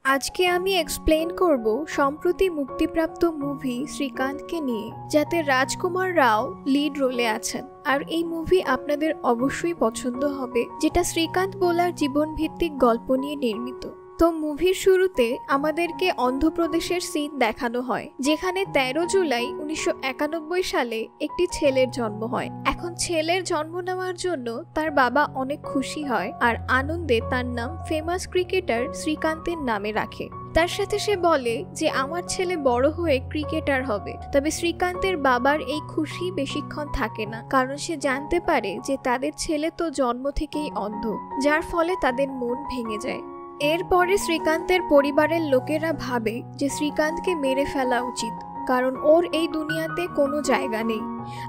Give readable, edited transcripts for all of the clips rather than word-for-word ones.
আজকে আমি এক্সপ্লেন করব সম্প্রতি মুক্তিপ্রাপ্ত মুভি শ্রীকান্তকে নিয়ে, যাতে রাজকুমার রাও লিড রোলে আছেন। আর এই মুভি আপনাদের অবশ্যই পছন্দ হবে, যেটা শ্রীকান্ত বোলার জীবনভিত্তিক গল্প নিয়ে নির্মিত। তো মুভির শুরুতে আমাদেরকে অন্ধ্রপ্রদেশের সিন দেখানো হয়, যেখানে 13 জুলাই 1991 সালে একটি ছেলের জন্ম হয়। এখন ছেলের জন্ম নেওয়ার জন্য তার বাবা অনেক খুশি হয় আর আনন্দে তার নাম ফেমাস ক্রিকেটার শ্রীকান্তের নামে রাখে। তার সাথে সে বলে যে আমার ছেলে বড় হয়ে ক্রিকেটার হবে। তবে শ্রীকান্তের বাবার এই খুশি বেশিক্ষণ থাকে না, কারণ সে জানতে পারে যে তাদের ছেলে তো জন্ম থেকেই অন্ধ, যার ফলে তাদের মন ভেঙে যায়। এরপরে শ্রীকান্তের পরিবারের লোকেরা ভাবে যে শ্রীকান্তকে মেরে ফেলা উচিত, কারণ ওর এই দুনিয়াতে কোনো জায়গা নেই।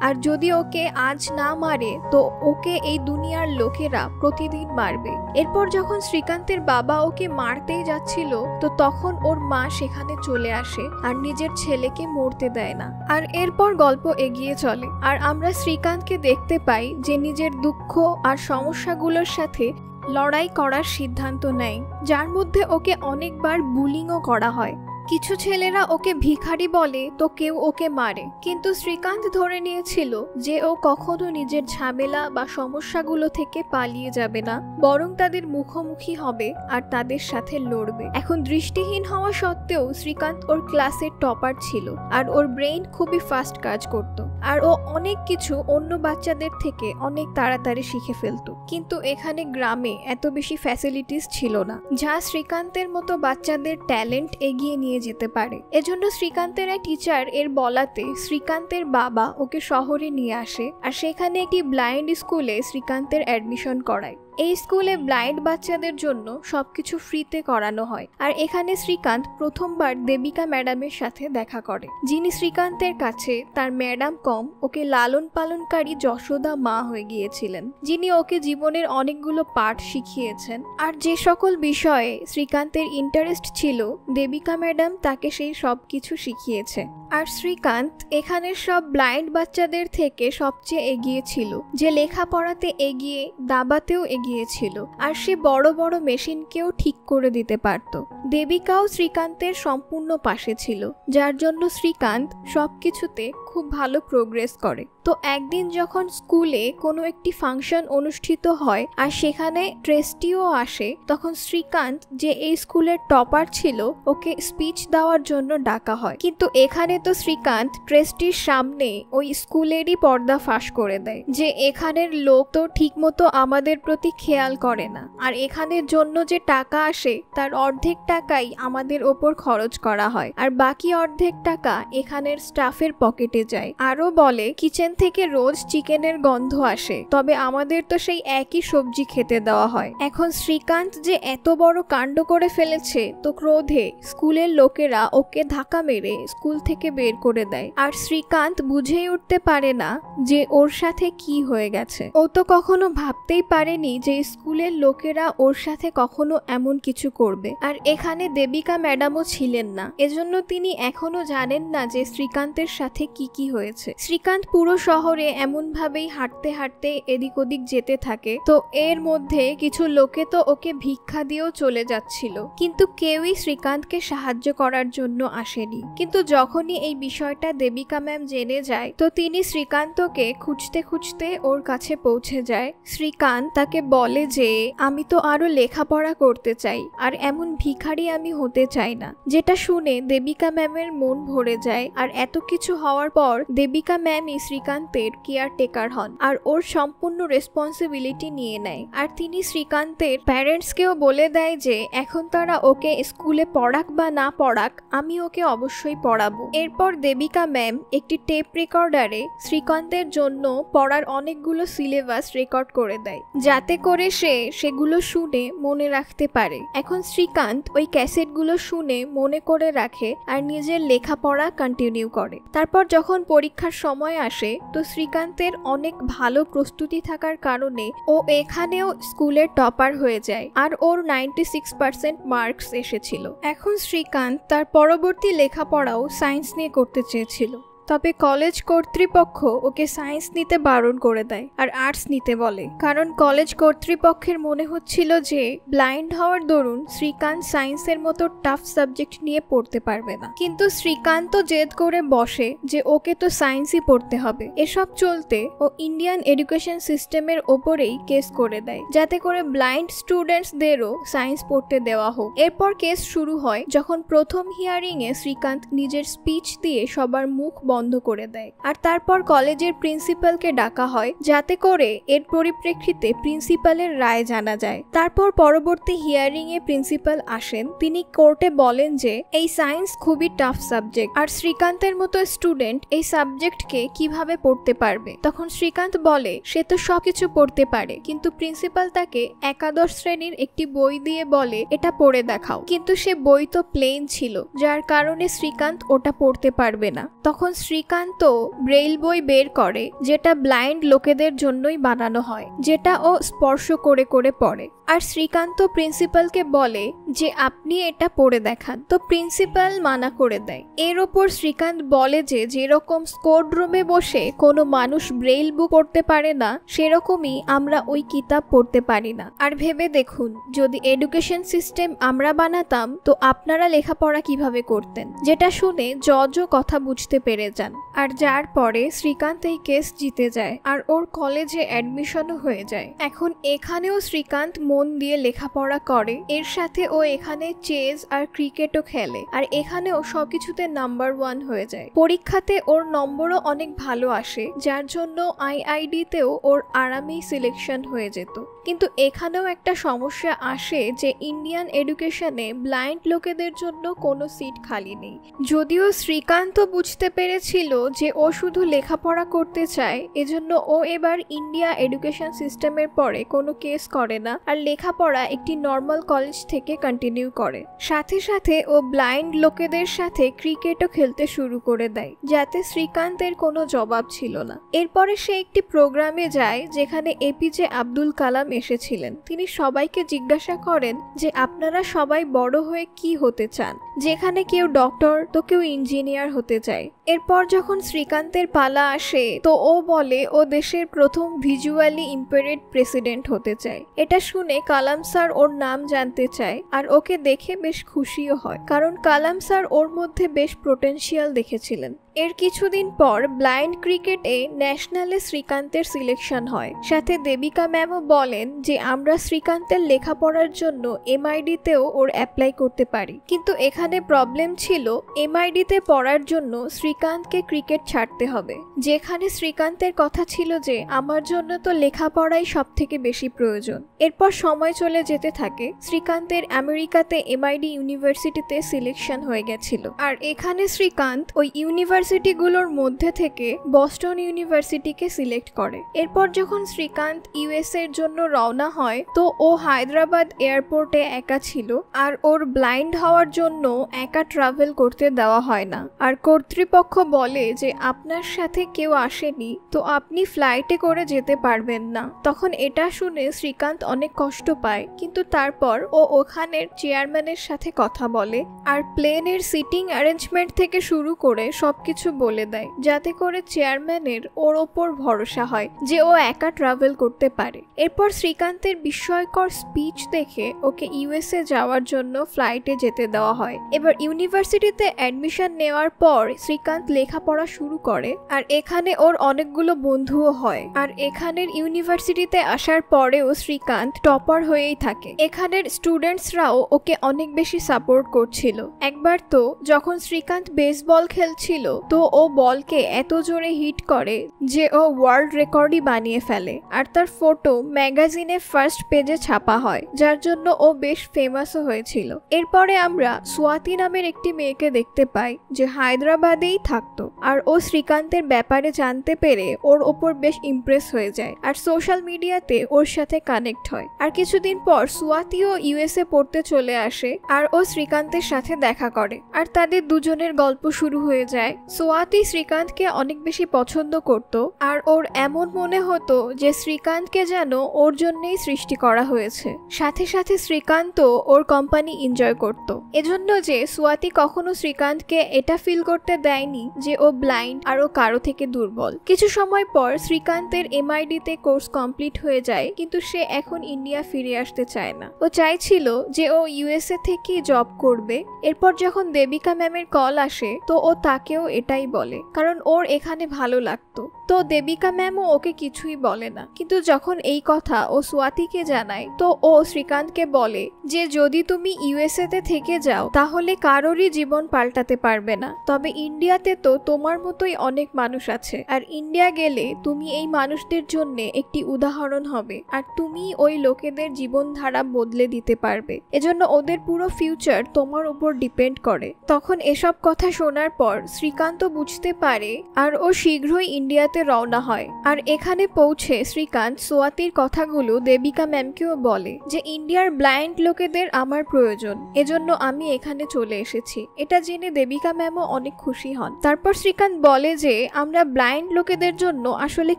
আর যদি ওকে আজ না মারে তো ওকে এই দুনিয়ার লোকেরা প্রতিদিন মারবে। এরপর যখন শ্রীকান্তের বাবা ওকে মারতেই যাচ্ছিল, তো তখন ওর মা সেখানে চলে আসে আর নিজের ছেলেকে মরতে দেয় না। আর এরপর গল্প এগিয়ে চলে আর আমরা শ্রীকান্তকে দেখতে পাই যে নিজের দুঃখ আর সমস্যাগুলোর সাথে লড়াই করার সিদ্ধান্ত নেয়, যার মধ্যে ওকে অনেকবার বুলিংও করা হয়। কিছু ছেলেরা ওকে ভিখারি বলে তো কেউ ওকে মারে, কিন্তু শ্রীকান্ত ধরে নিয়েছিল যে ও কখনো নিজের ঝামেলা বা সমস্যাগুলো থেকে পালিয়ে যাবে না, বরং তাদের মুখোমুখি হবে আর তাদের সাথে লড়বে। এখন দৃষ্টিহীন হওয়া সত্ত্বেও শ্রীকান্ত ওর ক্লাসের টপার ছিল আর ওর ব্রেইন খুবই ফাস্ট কাজ করত, আর ও অনেক কিছু অন্য বাচ্চাদের থেকে অনেক তাড়াতাড়ি শিখে ফেলতো। কিন্তু এখানে গ্রামে এত বেশি ফ্যাসিলিটিস ছিল না যা শ্রীকান্তের মতো বাচ্চাদের ট্যালেন্ট এগিয়ে নিয়ে যেতে পারে। এজন্য শ্রীকান্তের এক টিচার এর বলাতে শ্রীকান্তের বাবা ওকে শহরে নিয়ে আসে আর সেখানে একটি ব্লাইন্ড স্কুলে শ্রীকান্তের অ্যাডমিশন করায়। এই স্কুলে ব্লাইন্ড বাচ্চাদের জন্য সবকিছু ফ্রিতে করানো হয়। আর এখানে শ্রীকান্ত প্রথমবার দেবিকা ম্যাডামের সাথে দেখা করে, যিনি শ্রীকান্তের কাছে তার ম্যাডাম কম ওকে লালন পালনকারী যশোদা মা হয়ে গিয়েছিলেন, যিনি ওকে জীবনের অনেকগুলো পাঠ শিখিয়েছেন। আর যে সকল বিষয়ে শ্রীকান্তের ইন্টারেস্ট ছিল, দেবিকা ম্যাডাম তাকে সেই সব কিছু শিখিয়েছে। আর শ্রীকান্ত এখানের সব ব্লাইন্ড বাচ্চাদের থেকে সবচেয়ে এগিয়ে ছিল, যে লেখাপড়াতে এগিয়ে, দাবাতেও গিয়েছিল, আর সে বড় বড় মেশিনকেও ঠিক করে দিতে পারত। দেবিকাও শ্রীকান্তের সম্পূর্ণ পাশে ছিল, যার জন্য শ্রীকান্ত সবকিছুতে খুব ভালো প্রোগ্রেস করে। তো একদিন যখন স্কুলে কোনো একটি ফাংশন অনুষ্ঠিত হয় আর সেখানে ট্রেস্টিও আসে, তখন শ্রীকান্ত, যে এই স্কুলের টপার ছিল, ওকে স্পিচ দেওয়ার জন্য ডাকা হয়। কিন্তু এখানে তো শ্রীকান্ত ট্রেস্টির সামনে ওই স্কুলেরই পর্দা ফাঁস করে দেয় যে এখানের লোক তো ঠিকমতো আমাদের প্রতি খেয়াল করে না, আর এখানের জন্য যে টাকা আসে তার অর্ধেক টাকাই আমাদের ওপর খরচ করা হয়, আর বাকি অর্ধেক টাকা এখানের স্টাফের পকেটে যায়। আরো বলে কিচেন থেকে রোজ চিকেনের গন্ধ আসে, তবে আমাদের তো সেই একই সবজি খেতে দেওয়া হয়। এখন শ্রীকান্ত যে এত বড় কাণ্ড করে ফেলেছে, তো ক্রোধে স্কুলের লোকেরা ওকে ধাক্কা মেরে স্কুল থেকে বের করে দেয়। আর শ্রীকান্ত বুঝেই উঠতে পারে না যে ওর সাথে কি হয়ে গেছে। ও তো কখনো ভাবতেই পারেনি যে স্কুলের লোকেরা ওর সাথে কখনো এমন কিছু করবে। আর এখানে দেবিকা ম্যাডামও ছিলেন না, এজন্য তিনি এখনো জানেন না যে শ্রীকান্তের সাথে কি কি হয়েছে। শ্রীকান্ত পুরো শহরে এমন ভাবেই হাঁটতে হাঁটতে এদিক ওদিক যেতে থাকে। তো এর মধ্যে কিছু লোকে তো ওকে ভিক্ষা দিয়েও চলে যাচ্ছিল, কিন্তু কেউই শ্রীকান্তকে সাহায্য করার জন্য আসেনি। কিন্তু যখনই এই বিষয়টা দেবিকা ম্যাম জেনে যায়, তো তিনি শ্রীকান্তকে খুঁজতে খুঁজতে ওর কাছে পৌঁছে যায়। শ্রীকান্ত তাকে বলে যে আমি তো আরো লেখাপড়া করতে চাই, আর এমন ভিখারি আমি হতে চাই না। যেটা শুনে দেবিকা ম্যামের মন ভরে যায়। আর এত কিছু হওয়ার পর দেবিকা ম্যামই শ্রীকান্তের কেয়ারটেকার হন আর ওর সম্পূর্ণ রেসপন্সিবিলিটি নিয়ে নেয়। আর তিনি শ্রীকান্তের প্যারেন্টসকেও বলে দেয় যে এখন তারা ওকে স্কুলে পড়াক বা না পড়াক, আমি ওকে অবশ্যই পড়াবো। এরপর দেবিকা ম্যাম একটি টেপ রেকর্ডারে শ্রীকান্তের জন্য পড়ার অনেকগুলো সিলেবাস রেকর্ড করে দেয়, যাতে করে সে সেগুলো শুনে মনে রাখতে পারে। এখন শ্রীকান্ত ওই ক্যাসেটগুলো শুনে মনে করে রাখে আর নিজের লেখাপড়া কন্টিনিউ করে। তারপর যখন পরীক্ষার সময় আসে, তো শ্রীকান্তের অনেক ভালো প্রস্তুতি থাকার কারণে ও এখানেও স্কুলের টপার হয়ে যায় আর ওর 96% মার্কস এসেছিল। এখন শ্রীকান্ত তার পরবর্তী লেখাপড়াও সায়েন্স নিয়ে করতে চেয়েছিল, তবে কলেজ কর্তৃপক্ষ ওকে সায়েন্স নিতে বারণ করে দেয় আর আর্টস নিতে বলে, কারণ কলেজ কর্তৃপক্ষের মনে হচ্ছিল যে ব্লাইন্ড হওয়ার দরুন শ্রীকান্ত সায়েন্সের মতো টাফ সাবজেক্ট নিয়ে পড়তে পারবে না। কিন্তু শ্রীকান্ত জেদ করে বসে যে ওকে তো সায়েন্সই পড়তে হবে। এসব চলতে ও ইন্ডিয়ান এডুকেশন সিস্টেমের ওপরেই কেস করে দেয়, যাতে করে ব্লাইন্ড স্টুডেন্টসদেরও সায়েন্স পড়তে দেওয়া হোক। এরপর কেস শুরু হয় যখন প্রথম হিয়ারিং এ শ্রীকান্ত নিজের স্পিচ দিয়ে সবার মুখ বন্ধ করে দেয়, আর তারপর কলেজের প্রিন্সিপালকে ডাকা হয় যাতে করে এর পরিপ্রেক্ষিতে প্রিন্সিপালের রায় জানা যায়। তারপর পরবর্তী হিয়ারিং এ প্রিন্সিপাল আসেন, তিনি কোর্টে বলেন যে এই সায়েন্স খুবই টাফ সাবজেক্ট আর শ্রীকান্তের মতো স্টুডেন্ট এই সাবজেক্টকে কিভাবে পড়তে পারবে। তখন শ্রীকান্ত বলে সে তো সবকিছু পড়তে পারে, কিন্তু প্রিন্সিপাল তাকে একাদশ শ্রেণীর একটি বই দিয়ে বলে এটা পড়ে দেখাও, কিন্তু সে বই তো প্লেন ছিল, যার কারণে শ্রীকান্ত ওটা পড়তে পারবে না। তখন শ্রীকান্ত ব্রেইল বই বের করে, যেটা ব্লাইন্ড লোকেদের জন্যই বানানো হয়, যেটা ও স্পর্শ করে করে পড়ে। আর শ্রীকান্ত প্রিন্সিপালকে বলে যে আপনি এটা পড়ে দেখান, তো প্রিন্সিপাল মানা করে দেয়। এর ওপর শ্রীকান্ত বলে যে যেরকম কোর্ট রুমে বসে কোনো মানুষ ব্রেইল বুক পড়তে পারে না, সেরকমই আমরা ওই কিতাব পড়তে পারি না। আর ভেবে দেখুন, যদি এডুকেশন সিস্টেম আমরা বানাতাম তো আপনারা লেখাপড়া কিভাবে করতেন। যেটা শুনে জজও কথা বুঝতে পেরে যান, আর যার পরে শ্রীকান্ত এই কেস জিতে যায় আর ওর কলেজে অ্যাডমিশনও হয়ে যায়। এখন এখানেও শ্রীকান্ত মন দিয়ে লেখাপড়া করে, এর সাথে ও এখানে চেস আর ক্রিকেটও খেলে, আর এখানেও সবকিছুতে নাম্বার 1 হয়ে যায়। পরীক্ষাতে ওর নম্বরও অনেক ভালো আসে, যার জন্য আইআইডি-তেও ওর আরামেই সিলেকশন হয়ে যেত। কিন্তু এখানেও একটা সমস্যা আসে যে ইন্ডিয়ান এডুকেশনে ব্লাইন্ড লোকেদের জন্য কোনো সিট খালি নেই। যদিও শ্রীকান্ত বুঝতে পেরেছিল যে ও শুধু লেখাপড়া করতে চায়, এজন্য ও এবার ইন্ডিয়া এডুকেশন সিস্টেমের পরে কোনো কেস করে না আর লেখাপড়া একটি নর্মাল কলেজ থেকে কন্টিনিউ করে। সাথে সাথে ও ব্লাইন্ড লোকেদের সাথে ক্রিকেটও খেলতে শুরু করে দেয়, যাতে শ্রীকান্তের কোনো জবাব ছিল না। এরপরে সে একটি প্রোগ্রামে যায় যেখানে এপিজে আব্দুল কালাম এসেছিলেন। তিনি সবাইকে জিজ্ঞাসা করেন যে আপনারা সবাই বড় হয়ে কি হতে চান, যেখানে কেউ ডক্টর তো কেউ ইঞ্জিনিয়ার হতে চায়। এরপর যখন শ্রীকান্তের পালা আসে তো ও বলে ও দেশের প্রথম ভিজুয়ালি ইম্পেয়ার্ড প্রেসিডেন্ট হতে চায়। এটা শুনে কালাম স্যার ওর নাম জানতে চায় আর ওকে দেখে বেশ খুশিও হয়, কারণ কালাম স্যার ওর মধ্যে বেশ পোটেনশিয়াল দেখেছিলেন। এর কিছুদিন পর ব্লাইন্ড ক্রিকেটে ন্যাশনালে শ্রীকান্তের সিলেকশন হয়। সাথে দেবিকা ম্যামও বলেন যে আমরা শ্রীকান্তের লেখাপড়ার জন্য এমআইডি-তেও ওর অ্যাপ্লাই করতে পারি, কিন্তু এখানে প্রবলেম ছিল এমআইডি-তে পড়ার জন্য শ্রীকান্তকে ক্রিকেট ছাড়তে হবে, যেখানে শ্রীকান্তের কথা ছিল যে আমার জন্য তো লেখাপড়াই সব থেকে বেশি প্রয়োজন। এরপর সময় চলে যেতে থাকে, শ্রীকান্তের আমেরিকাতে এমআইডি ইউনিভার্সিটিতে সিলেকশন হয়ে গেছিল, আর এখানে শ্রীকান্ত ওই ইউনিভার্সিটিগুলোর মধ্যে থেকে বস্টন ইউনিভার্সিটিকে সিলেক্ট করে। এরপর যখন শ্রীকান্ত ইউএস এর জন্য রওনা হয় তো ও হায়দ্রাবাদ এয়ারপোর্টে একা ছিল, আর ওর ব্লাইন্ড হওয়ার জন্য একা ট্রাভেল করতে দেওয়া হয় না। আর কর্তৃপক্ষ বলে যে আপনার সাথে কেউ আসেনি তো আপনি ফ্লাইটে করে যেতে পারবেন না। তখন এটা শুনে শ্রীকান্ত অনেক কষ্ট পায়, কিন্তু তারপর ও ওখানের চেয়ারম্যানের সাথে কথা বলে আর প্লেনের সিটিং অ্যারেঞ্জমেন্ট থেকে শুরু করে সবকিছু বলে দেয়, যাতে করে চেয়ারম্যানের ওর ওপর ভরসা হয় যে ও একা ট্রাভেল করতে পারে। এরপর শ্রীকান্তের বিস্ময়কর স্পিচ দেখে ওকে ইউএসএ যাওয়ার জন্য ফ্লাইটে যেতে দেওয়া হয়। এবার ইউনিভার্সিটিতে অ্যাডমিশন নেওয়ার পর শ্রীকান্ত লেখাপড়া শুরু করে, আর এখানে ওর অনেকগুলো বন্ধুও হয়। আর এখানের ইউনিভার্সিটিতে আসার পরেও শ্রীকান্ত টপার হয়েই থাকে। এখানের স্টুডেন্টসরাও ওকে অনেক বেশি সাপোর্ট করছিল। একবার তো যখন শ্রীকান্ত বেসবল খেলছিল তো ও বলকে এত জোরে হিট করে যে ও ওয়ার্ল্ড রেকর্ডই বানিয়ে ফেলে, আর তার ফটো ম্যাগাজিনে ফার্স্ট পেজে ছাপা হয়, যার জন্য ও বেশ ফেমাসও হয়েছিল। এরপরে আমরা সোয়াতি নামের একটি মেয়েকে দেখতে পাই যে হায়দ্রাবাদেই থাকতো, আর ও শ্রীকান্তের ব্যাপারে জানতে পেরে ওর ওপর বেশ ইমপ্রেস হয়ে যায় আর সোশ্যাল মিডিয়াতে ওর সাথে কানেক্ট হয়। আর কিছুদিন পর সোয়াতিও ইউএসএ পড়তে চলে আসে আর ও শ্রীকান্তের সাথে দেখা করে, আর তাদের দুজনের গল্প শুরু হয়ে যায়। সোয়াতি শ্রীকান্তকে অনেক বেশি পছন্দ করত আর ওর এমন মনে হতো যে শ্রীকান্তকে যেন ওর জন্যই সৃষ্টি করা হয়েছে। সাথে সাথে শ্রীকান্তও ওর কোম্পানি এনজয় করত। এজন্য যে সোয়াতি কখনো শ্রীকান্তকে এটা ফিল করতে দেয়নি যে ও ব্লাইন্ড আর ও কারো থেকে দুর্বল। কিছু সময় পর শ্রীকান্তের এমআইডিতে কোর্স কমপ্লিট হয়ে যায়, কিন্তু সে এখন ইন্ডিয়া ফিরে আসতে চায় না। ও চাইছিল যে ও ইউএসএ থেকে জব করবে। এরপর যখন দেবিকা ম্যামের কল আসে তো ও তাকেও এটাই বলে, কারণ ওর এখানে ভালো লাগতো। তো দেবিকা ম্যামও ওকে কিছুই বলে না। কিন্তু যখন এই কথা ও সোয়াতিকে জানায় তো ও শ্রীকান্তকে বলে যে যদি তুমি ইউএসএ তে থেকে যাও তাহলে কারোরই জীবন পাল্টাতে পারবে না, তবে ইন্ডিয়াতে তো তোমার মতোই অনেক মানুষ আছে, আর ইন্ডিয়া গেলে তুমি এই মানুষদের জন্য একটি উদাহরণ হবে, আর তুমি ওই লোকেদের জীবনধারা বদলে দিতে পারবে। এজন্য ওদের পুরো ফিউচার তোমার উপর ডিপেন্ড করে। তখন এসব কথা শোনার পর শ্রীকান্ত বুঝতে পারে আর ও শীঘ্রই ইন্ডিয়াতে রওনা হয়। আর এখানে পৌঁছে শ্রীকান্ত সোয়াতির কথাগুলো দেবিকা ম্যামকেও বলে যে ইন্ডিয়ার ব্লাইন্ড লোকেদের আমার প্রয়োজন, এজন্য আমি এখানে চলে এসেছি। এটা জেনে দেবিকা ম্যামও অনেক খুশি হন। তারপর শ্রীকান্ত বলে যে আমরা ব্লাইন্ড লোকেদের জন্য আসলে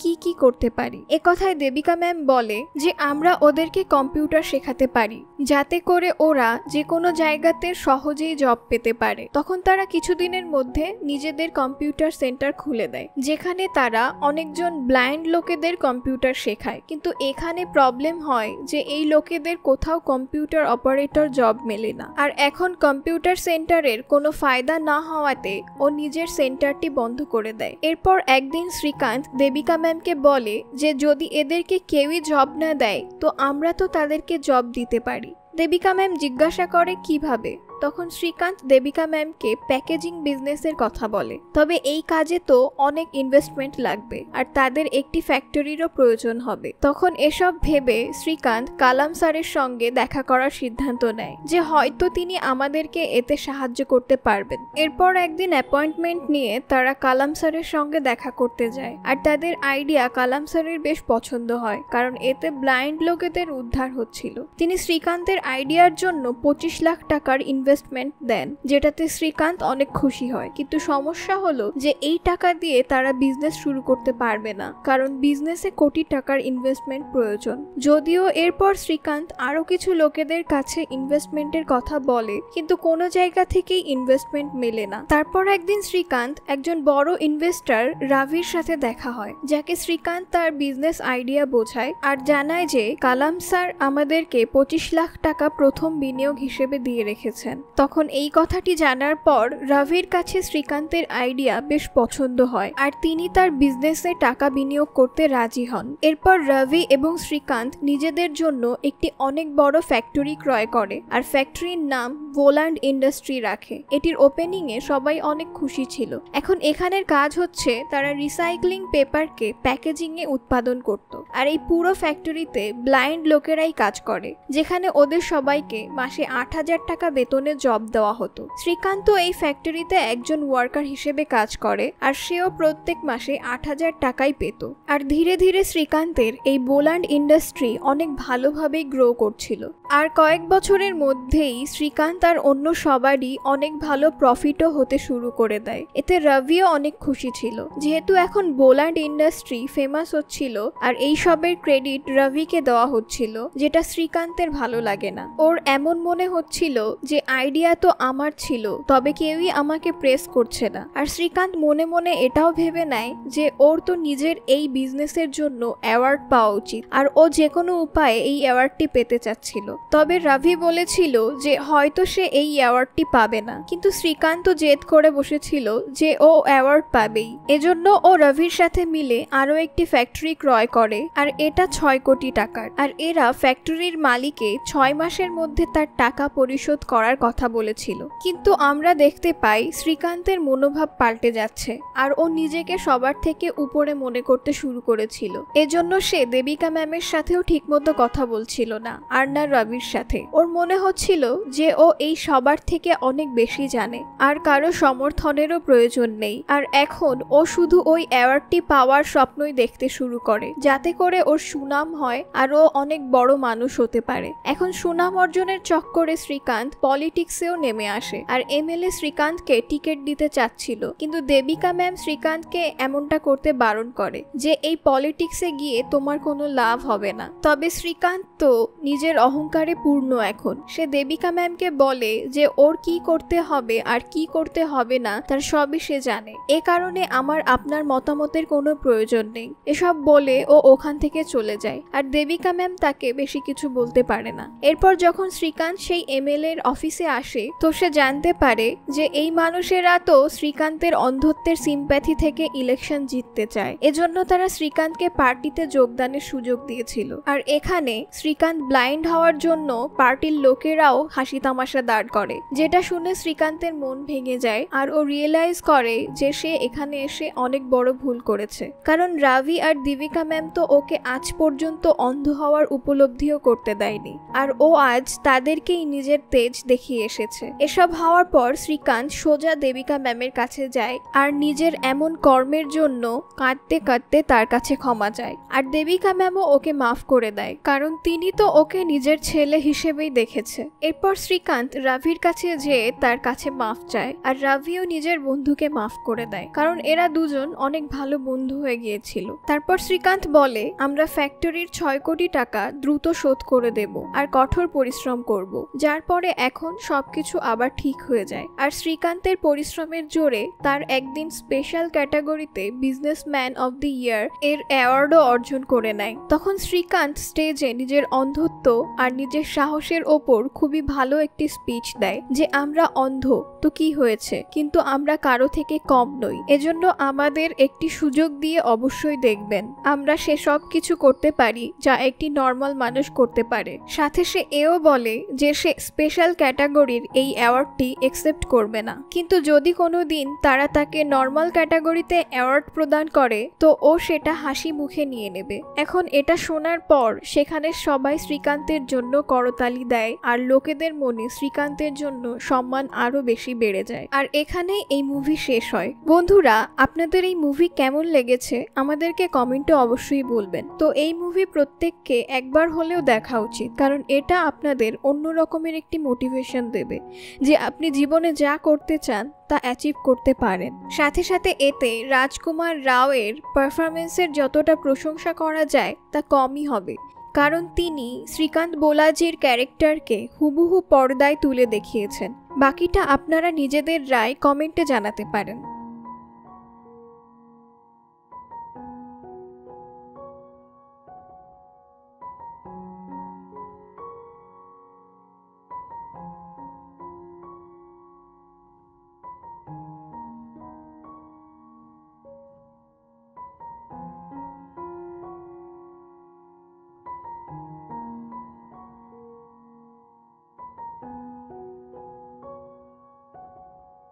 কি কি করতে পারি। এ কথায় দেবিকা ম্যাম বলে যে আমরা ওদেরকে কম্পিউটার শেখাতে পারি যাতে করে ওরা যে কোনো জায়গাতে সহজেই জব পেতে পারে। তখন তারা কিছুদিনের মধ্যে নিজেদের কম্পিউটার সেন্টার খুলে দেয়, যেখানে তারা অনেকজন ব্লাইন্ড লোকেদের কম্পিউটার শেখায়। কিন্তু এখানে প্রবলেম হয় যে এই লোকেদের কোথাও কম্পিউটার অপারেটর জব মেলে না। আর এখন কম্পিউটার সেন্টারের কোনো ফায়দা না হওয়াতে ও নিজের সেন্টারটি বন্ধ করে দেয়। এরপর একদিন শ্রীকান্ত দেবিকা ম্যামকে বলে যে যদি এদেরকে কেউই জব না দেয় তো আমরা তো তাদেরকে জব দিতে পারি। দেবিকা ম্যাম জিজ্ঞাসা করে কিভাবে। তখন শ্রীকান্ত দেবিকা ম্যামকে প্যাকেজিং বিজনেসের কথা বলে, তবে এই কাজে তো অনেক ইনভেস্টমেন্ট লাগবে আর তাদের একটি ফ্যাক্টরিরও প্রয়োজন হবে। তখন এসব ভেবে শ্রীকান্ত কালাম স্যারের সঙ্গে দেখা করার সিদ্ধান্ত নেয় যে হয়তো তিনি আমাদেরকে এতে সাহায্য করতে পারবেন। এরপর একদিন অ্যাপয়েন্টমেন্ট নিয়ে তারা কালাম স্যারের সঙ্গে দেখা করতে যায় আর তাদের আইডিয়া কালাম স্যারের বেশ পছন্দ হয়, কারণ এতে ব্লাইন্ড লোকেদের উদ্ধার হচ্ছিল। তিনি শ্রীকান্তের আইডিয়ার জন্য 25 লাখ টাকার ইনভেস্টমেন্ট দেন, যেটাতে শ্রীকান্ত অনেক খুশি হয়। কিন্তু সমস্যা হলো যে এই টাকা দিয়ে তারা বিজনেস শুরু করতে পারবে না, কারণ বিজনেসে কোটি টাকার ইনভেস্টমেন্ট প্রয়োজন। যদিও এরপর শ্রীকান্ত আরো কিছু লোকেদের কাছে ইনভেস্টমেন্টের কথা বলে, কিন্তু কোনো জায়গা থেকেই ইনভেস্টমেন্ট মেলে না। তারপর একদিন শ্রীকান্ত একজন বড় ইনভেস্টর রাভির সাথে দেখা হয়, যাকে শ্রীকান্ত তার বিজনেস আইডিয়া বোঝায় আর জানায় যে কালাম স্যার আমাদেরকে 25 লাখ টাকা প্রথম বিনিয়োগ হিসেবে দিয়ে রেখেছেন। তখন এই কথাটি জানার পর রবির কাছে শ্রীকান্তের আইডিয়া বেশ পছন্দ হয় আর তিনি তার বিজনেসে টাকা বিনিয়োগ করতে রাজি হন। এরপর রবি এবং শ্রীকান্ত নিজেদের জন্য একটি অনেক বড় ফ্যাক্টরি ক্রয় করে আর ফ্যাক্টরির নাম ভোল্যান্ড ইন্ডাস্ট্রি রাখে। এটির ওপেনিং এ সবাই অনেক খুশি ছিল। এখন এখানের কাজ হচ্ছে তারা রিসাইক্লিং পেপারকে প্যাকেজিং এ উৎপাদন করত আর এই পুরো ফ্যাক্টরিতে ব্লাইন্ড লোকেরাই কাজ করে, যেখানে ওদের সবাইকে মাসে 8,000 টাকা বেতনে জব দেওয়া হতো। শ্রীকান্ত এই ফ্যাক্টরিতে একজন ওয়ার্কার হিসেবে কাজ করে আর সেও প্রত্যেক মাসে 8,000 টাকাই পেত। আর ধীরে ধীরে শ্রীকান্তের এই ভোল্যান্ড ইন্ডাস্ট্রি অনেক ভালোভাবেই গ্রো করছিল। আর কয়েক বছরের মধ্যেই শ্রীকান্ত আর অন্য সবারই অনেক ভালো প্রফিটও হতে শুরু করে দেয়। এতে রবিও অনেক খুশি ছিল, যেহেতু এখন ভোল্যান্ড ইন্ডাস্ট্রি ফেমাস হচ্ছিল আর এই সবের ক্রেডিট রবিকে দেওয়া হচ্ছিল, যেটা শ্রীকান্তের ভালো লাগে না। ওর এমন মনে হচ্ছিল যে আইডিয়া তো আমার ছিল, তবে কেউই আমাকে প্রেস করছে না। আর শ্রীকান্ত মনে মনে এটাও ভেবে নেয় যে ওর তো নিজের এই বিজনেসের জন্য অ্যাওয়ার্ড পাওয়া উচিত আর ও যে কোনো উপায়ে এই অ্যাওয়ার্ডটি পেতে চাচ্ছিল। তবে রবি বলেছিল যে হয়তো সে এই অ্যাওয়ার্ডটি পাবে না, কিন্তু শ্রীকান্ত জেদ করে বসেছিল যে ও অ্যাওয়ার্ড পাবেই। এজন্য ও রবির সাথে মিলে আরো একটি ফ্যাক্টরি ক্রয় করে আর এটা 6 কোটি টাকার। আর এরা ফ্যাক্টরির মালিককে 6 মাসের মধ্যে তার টাকা পরিশোধ করার কথা বলেছিল। কিন্তু আমরা দেখতে পাই শ্রীকান্তের মনোভাব পাল্টে যাচ্ছে আর ও নিজেকে সবার থেকে উপরে মনে করতে শুরু করেছিল। এজন্য সে দেবিকা ম্যামের সাথেও ঠিকমতো কথা বলছিল না আর না রবির সাথে। ওর মনে হচ্ছিল যে ও এই সবার থেকে অনেক বেশি জানে আর কারো সমর্থনেরও প্রয়োজন নেই। আর এখন ও শুধু ওই অ্যাওয়ার্ডটি পাওয়ার স্বপ্নই দেখতে শুরু করে, যাতে করে ওর সুনাম হয় আর ও অনেক বড় মানুষ হতে পারে। এখন সুনাম অর্জনের চক্করে শ্রীকান্ত পলিটিক্স পলিটিক্সেও নেমে আসে আর এমএলএ শ্রীকান্তকে টিকিট দিতে চাচ্ছিল, কিন্তু দেবিকা ম্যাম শ্রীকান্তকে এমনটা করতে বারণ করে যে এই পলিটিক্সে গিয়ে তোমার কোনো লাভ হবে না। তবে শ্রীকান্ত তো নিজের অহংকারে পূর্ণ। এখন সে দেবিকা ম্যামকে বলে যে ওর কি করতে হবে আর কি করতে হবে না তার সবই সে জানে, এ কারণে আমার আপনার মতামতের কোনো প্রয়োজন নেই। এসব বলে ও ওখান থেকে চলে যায় আর দেবিকা ম্যাম তাকে বেশি কিছু বলতে পারে না। এরপর যখন শ্রীকান্ত সেই এমএলএ এর অফিসে আসে তো সে জানতে পারে যে এই মানুষেরা তো শ্রীকান্তের অন্ধত্বের সিম্প্যাথি থেকে ইলেকশন জিততে চায়, এজন্য তারা শ্রীকান্তকে পার্টিতে যোগদানের সুযোগ দিয়েছিল। আর এখানে শ্রীকান্ত ব্লাইন্ড হওয়ার জন্য পার্টির লোকেরাও হাসি তামাশা দাঁড় করে, যেটা শুনে শ্রীকান্তের মন ভেঙে যায় আর ও রিয়েলাইজ করে যে সে এখানে এসে অনেক বড় ভুল করেছে, কারণ রাভি আর দেবিকা ম্যাম তো ওকে আজ পর্যন্ত অন্ধ হওয়ার উপলব্ধিও করতে দেয়নি, আর ও আজ তাদেরকেই নিজের তেজ দেখিয়ে এসেছে। এসব হওয়ার পর শ্রীকান্ত সোজা দেবিকা ম্যামের কাছে যায় আর নিজের এমন কর্মের জন্য কাঁদতে কাঁদতে তার কাছে ক্ষমা চায়। আর দেবিকা ম্যামও ওকে মাফ করে দেয়, কারণ তিনি তো ওকে নিজের ছেলে হিসেবেই দেখেছে। এরপর শ্রীকান্ত রাভির কাছে যেয়ে তার কাছে মাফ চায় আর রাভিও নিজের বন্ধুকে মাফ করে দেয়, কারণ এরা দুজন অনেক ভালো বন্ধু হয়ে গিয়েছিল। তারপর শ্রীকান্ত বলে আমরা ফ্যাক্টরির 6 কোটি টাকা দ্রুত শোধ করে দেব আর কঠোর পরিশ্রম করব, যার পরে এখন সবকিছু আবার ঠিক হয়ে যায়। আর শ্রীকান্তের পরিশ্রমের জোরে তার একদিন স্পেশাল ক্যাটাগরিতে বিজনেসম্যান অফ দ্য ইয়ার এর অ্যাওয়ার্ডও অর্জন করে নেয়। তখন শ্রীকান্ত স্টেজে নিজের অন্ধত্ব আর নিজের সাহসের ওপর খুবই ভালো একটি স্পিচ দেয় যে আমরা অন্ধ তো কি হয়েছে, কিন্তু আমরা কারো থেকে কম নই, এজন্য আমাদের একটি সুযোগ দিয়ে অবশ্যই দেখবেন আমরা সেসব কিছু করতে পারি যা একটি নর্মাল মানুষ করতে পারে। সাথে সে এও বলে যে সে স্পেশাল ক্যাটাগরির এই অ্যাওয়ার্ডটি একসেপ্ট করবে না, কিন্তু যদি কোনো দিন তারা তাকে নর্মাল ক্যাটাগরিতে অ্যাওয়ার্ড প্রদান করে তো ও সেটা হাসি মুখে নিয়ে নেবে। এখন এটা শোনার পর সেখানে সবাই শ্রীকান্তের জন্য করতালি দেয় আর লোকেদের মনে শ্রীকান্তের জন্য সম্মান আরো বেশি বেড়ে যায়। আর এখানেই এই মুভি শেষ হয়। বন্ধুরা, আপনাদের এই মুভি কেমন লেগেছে আমাদেরকে কমেন্টে অবশ্যই বলবেন। তো এই মুভি প্রত্যেককে একবার হলেও দেখা উচিত, কারণ এটা আপনাদের অন্য রকমের একটি মোটিভেশন দেবে যে আপনি জীবনে যা করতে চান তা অ্যাচিভ করতে পারেন। সাথে সাথে এতে রাজকুমার রাও এর পারফরমেন্সের যতটা প্রশংসা করা যায় তা কমই হবে, কারণ তিনি শ্রীকান্ত বোলাজির ক্যারেক্টারকে হুবহু পর্দায় তুলে দেখিয়েছেন। বাকিটা আপনারা নিজেদের রায় কমেন্টে জানাতে পারেন।